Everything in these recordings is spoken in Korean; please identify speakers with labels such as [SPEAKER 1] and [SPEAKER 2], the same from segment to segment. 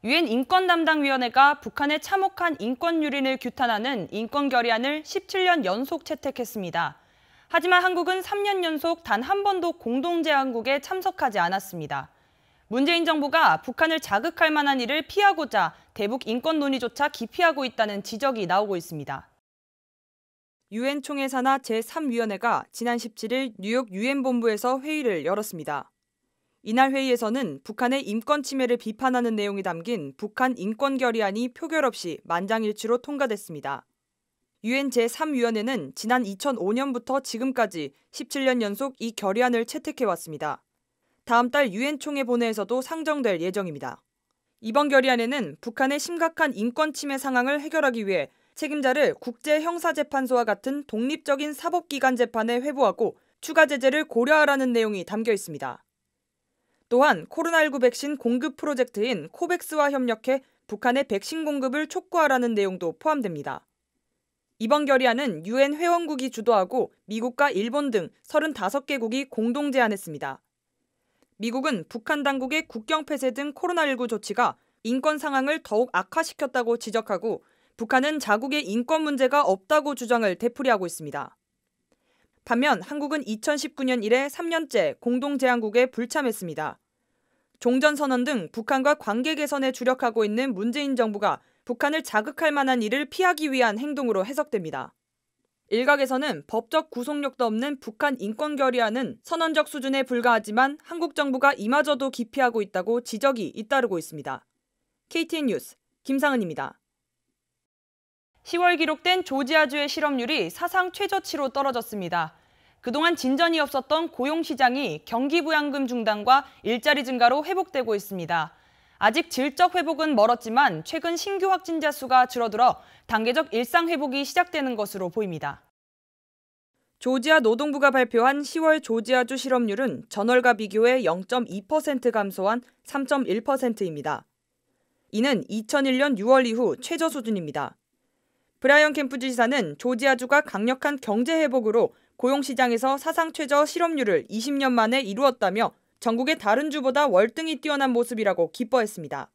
[SPEAKER 1] 유엔 인권담당위원회가 북한의 참혹한 인권 유린을 규탄하는 인권 결의안을 17년 연속 채택했습니다. 하지만 한국은 3년 연속 단 한 번도 공동제안국에 참석하지 않았습니다. 문재인 정부가 북한을 자극할 만한 일을 피하고자 대북 인권 논의조차 기피하고 있다는 지적이 나오고 있습니다. 유엔 총회산하 제3위원회가 지난 17일 뉴욕 유엔 본부에서 회의를 열었습니다. 이날 회의에서는 북한의 인권 침해를 비판하는 내용이 담긴 북한 인권 결의안이 표결 없이 만장일치로 통과됐습니다. 유엔 제3위원회는 지난 2005년부터 지금까지 17년 연속 이 결의안을 채택해왔습니다. 다음 달 유엔 총회 본회에서도 상정될 예정입니다. 이번 결의안에는 북한의 심각한 인권 침해 상황을 해결하기 위해 책임자를 국제형사재판소와 같은 독립적인 사법기관 재판에 회부하고 추가 제재를 고려하라는 내용이 담겨 있습니다. 또한 코로나19 백신 공급 프로젝트인 코백스와 협력해 북한의 백신 공급을 촉구하라는 내용도 포함됩니다. 이번 결의안은 유엔 회원국이 주도하고 미국과 일본 등 35개국이 공동 제안했습니다. 미국은 북한 당국의 국경 폐쇄 등 코로나19 조치가 인권 상황을 더욱 악화시켰다고 지적하고 북한은 자국의 인권 문제가 없다고 주장을 되풀이하고 있습니다. 반면 한국은 2019년 이래 3년째 공동 제안국에 불참했습니다. 종전선언 등 북한과 관계 개선에 주력하고 있는 문재인 정부가 북한을 자극할 만한 일을 피하기 위한 행동으로 해석됩니다. 일각에서는 법적 구속력도 없는 북한 인권 결의안은 선언적 수준에 불과하지만 한국 정부가 이마저도 기피하고 있다고 지적이 잇따르고 있습니다. KTN 뉴스 김상은입니다. 10월 기록된 조지아주의 실업률이 사상 최저치로 떨어졌습니다. 그동안 진전이 없었던 고용시장이 경기부양금 중단과 일자리 증가로 회복되고 있습니다. 아직 질적 회복은 멀었지만 최근 신규 확진자 수가 줄어들어 단계적 일상 회복이 시작되는 것으로 보입니다. 조지아 노동부가 발표한 10월 조지아주 실업률은 전월과 비교해 0.2% 감소한 3.1%입니다. 이는 2001년 6월 이후 최저 수준입니다. 브라이언 캠프 지사는 조지아주가 강력한 경제 회복으로 고용시장에서 사상 최저 실업률을 20년 만에 이루었다며 전국의 다른 주보다 월등히 뛰어난 모습이라고 기뻐했습니다.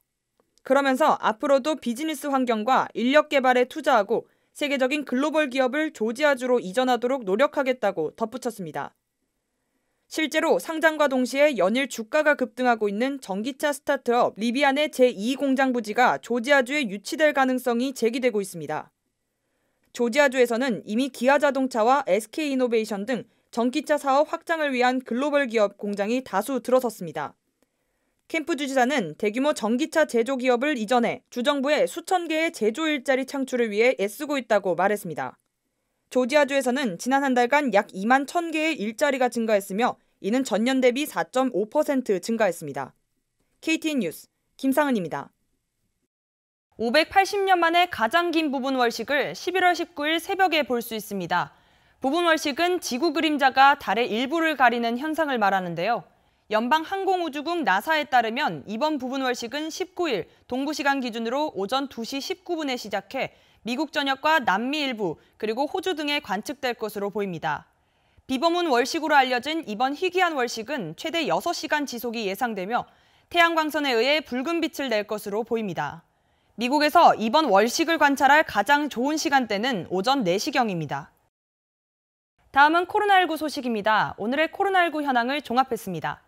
[SPEAKER 1] 그러면서 앞으로도 비즈니스 환경과 인력 개발에 투자하고 세계적인 글로벌 기업을 조지아주로 이전하도록 노력하겠다고 덧붙였습니다. 실제로 상장과 동시에 연일 주가가 급등하고 있는 전기차 스타트업 리비안의 제2공장 부지가 조지아주에 유치될 가능성이 제기되고 있습니다. 조지아주에서는 이미 기아자동차와 SK이노베이션 등 전기차 사업 확장을 위한 글로벌 기업 공장이 다수 들어섰습니다. 캠프 주지사는 대규모 전기차 제조 기업을 이전해 주정부에 수천 개의 제조 일자리 창출을 위해 애쓰고 있다고 말했습니다. 조지아주에서는 지난 한 달간 약 2만 1,000개의 일자리가 증가했으며 이는 전년 대비 4.5% 증가했습니다. KTN 뉴스 김상은입니다. 580년 만에 가장 긴 부분월식을 11월 19일 새벽에 볼 수 있습니다. 부분월식은 지구 그림자가 달의 일부를 가리는 현상을 말하는데요. 연방항공우주국 나사에 따르면 이번 부분월식은 19일 동부시간 기준으로 오전 2시 19분에 시작해 미국 전역과 남미 일부 그리고 호주 등에 관측될 것으로 보입니다. 비범운 월식으로 알려진 이번 희귀한 월식은 최대 6시간 지속이 예상되며 태양광선에 의해 붉은 빛을 낼 것으로 보입니다. 미국에서 이번 월식을 관찰할 가장 좋은 시간대는 오전 4시경입니다. 다음은 코로나19 소식입니다. 오늘의 코로나19 현황을 종합했습니다.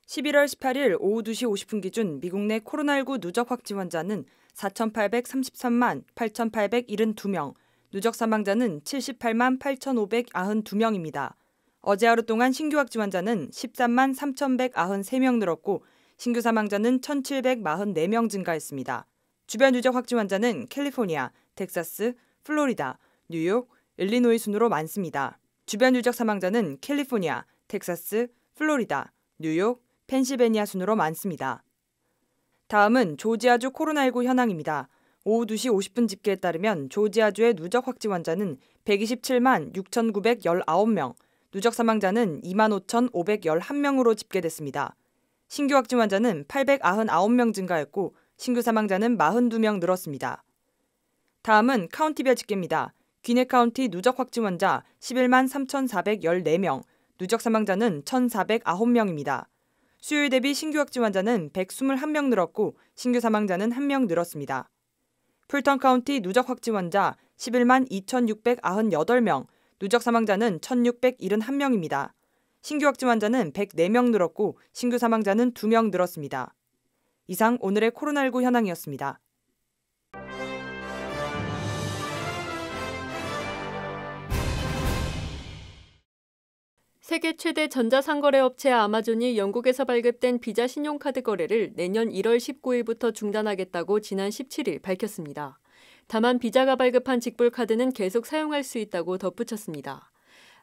[SPEAKER 1] 11월 18일 오후 2시 50분 기준 미국 내 코로나19 누적 확진 환자는 4,833만 8,872명, 누적 사망자는 78만 8,592명입니다. 어제 하루 동안 신규 확진 환자는 13만 3,193명 늘었고 신규 사망자는 1,744명 증가했습니다. 주변 누적 확진 환자는 캘리포니아, 텍사스, 플로리다, 뉴욕, 일리노이 순으로 많습니다. 주변 누적 사망자는 캘리포니아, 텍사스, 플로리다, 뉴욕, 펜실베니아 순으로 많습니다. 다음은 조지아주 코로나19 현황입니다. 오후 2시 50분 집계에 따르면 조지아주의 누적 확진 환자는 127만 6,919명, 누적 사망자는 25,511명으로 집계됐습니다. 신규 확진 환자는 899명 증가했고 신규 사망자는 42명 늘었습니다. 다음은 카운티별 집계입니다. 귀넷 카운티 누적 확진 환자 11만 3,414명, 누적 사망자는 1,409명입니다. 수요일 대비 신규 확진 환자는 121명 늘었고 신규 사망자는 1명 늘었습니다. 풀턴 카운티 누적 확진 환자 11만 2,698명, 누적 사망자는 1,671명입니다. 신규 확진 환자는 104명 늘었고 신규 사망자는 2명 늘었습니다. 이상 오늘의 코로나19 현황이었습니다.
[SPEAKER 2] 세계 최대 전자상거래 업체 아마존이 영국에서 발급된 비자 신용카드 거래를 내년 1월 19일부터 중단하겠다고 지난 17일 밝혔습니다. 다만 비자가 발급한 직불카드는 계속 사용할 수 있다고 덧붙였습니다.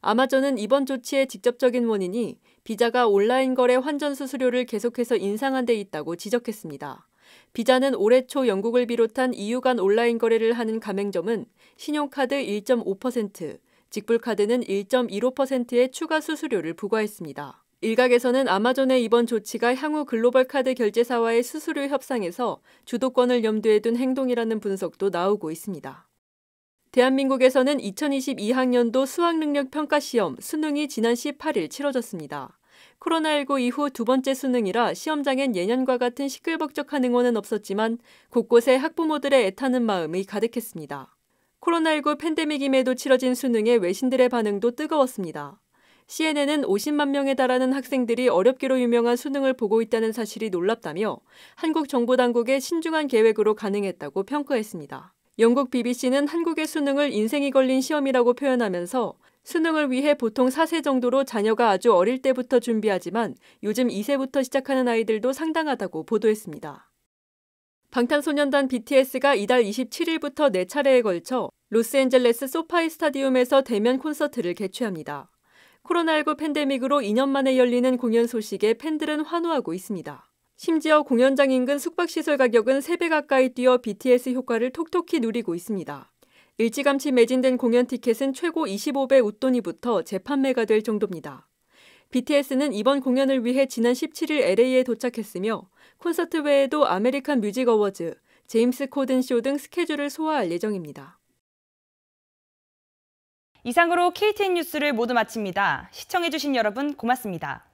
[SPEAKER 2] 아마존은 이번 조치의 직접적인 원인이 비자가 온라인 거래 환전 수수료를 계속해서 인상한 데 있다고 지적했습니다. 비자는 올해 초 영국을 비롯한 EU 간 온라인 거래를 하는 가맹점은 신용카드 1.5%, 직불카드는 1.15%의 추가 수수료를 부과했습니다. 일각에서는 아마존의 이번 조치가 향후 글로벌 카드 결제사와의 수수료 협상에서 주도권을 염두에 둔 행동이라는 분석도 나오고 있습니다. 대한민국에서는 2022학년도 수학능력평가시험 수능이 지난 18일 치러졌습니다. 코로나19 이후 두 번째 수능이라 시험장엔 예년과 같은 시끌벅적한 응원은 없었지만 곳곳에 학부모들의 애타는 마음이 가득했습니다. 코로나19 팬데믹임에도 치러진 수능에 외신들의 반응도 뜨거웠습니다. CNN은 50만 명에 달하는 학생들이 어렵기로 유명한 수능을 보고 있다는 사실이 놀랍다며 한국 정부 당국의 신중한 계획으로 가능했다고 평가했습니다. 영국 BBC는 한국의 수능을 인생이 걸린 시험이라고 표현하면서 수능을 위해 보통 4세 정도로 자녀가 아주 어릴 때부터 준비하지만 요즘 2세부터 시작하는 아이들도 상당하다고 보도했습니다. 방탄소년단 BTS가 이달 27일부터 4차례에 걸쳐 로스앤젤레스 소파이 스타디움에서 대면 콘서트를 개최합니다. 코로나19 팬데믹으로 2년 만에 열리는 공연 소식에 팬들은 환호하고 있습니다. 심지어 공연장 인근 숙박시설 가격은 3배 가까이 뛰어 BTS 효과를 톡톡히 누리고 있습니다. 일찌감치 매진된 공연 티켓은 최고 25배 웃돈이 붙어 재판매가 될 정도입니다. BTS는 이번 공연을 위해 지난 17일 LA에 도착했으며 콘서트 외에도 아메리칸 뮤직 어워즈, 제임스 코든 쇼 등 스케줄을 소화할 예정입니다.
[SPEAKER 1] 이상으로 KTN 뉴스를 모두 마칩니다. 시청해주신 여러분 고맙습니다.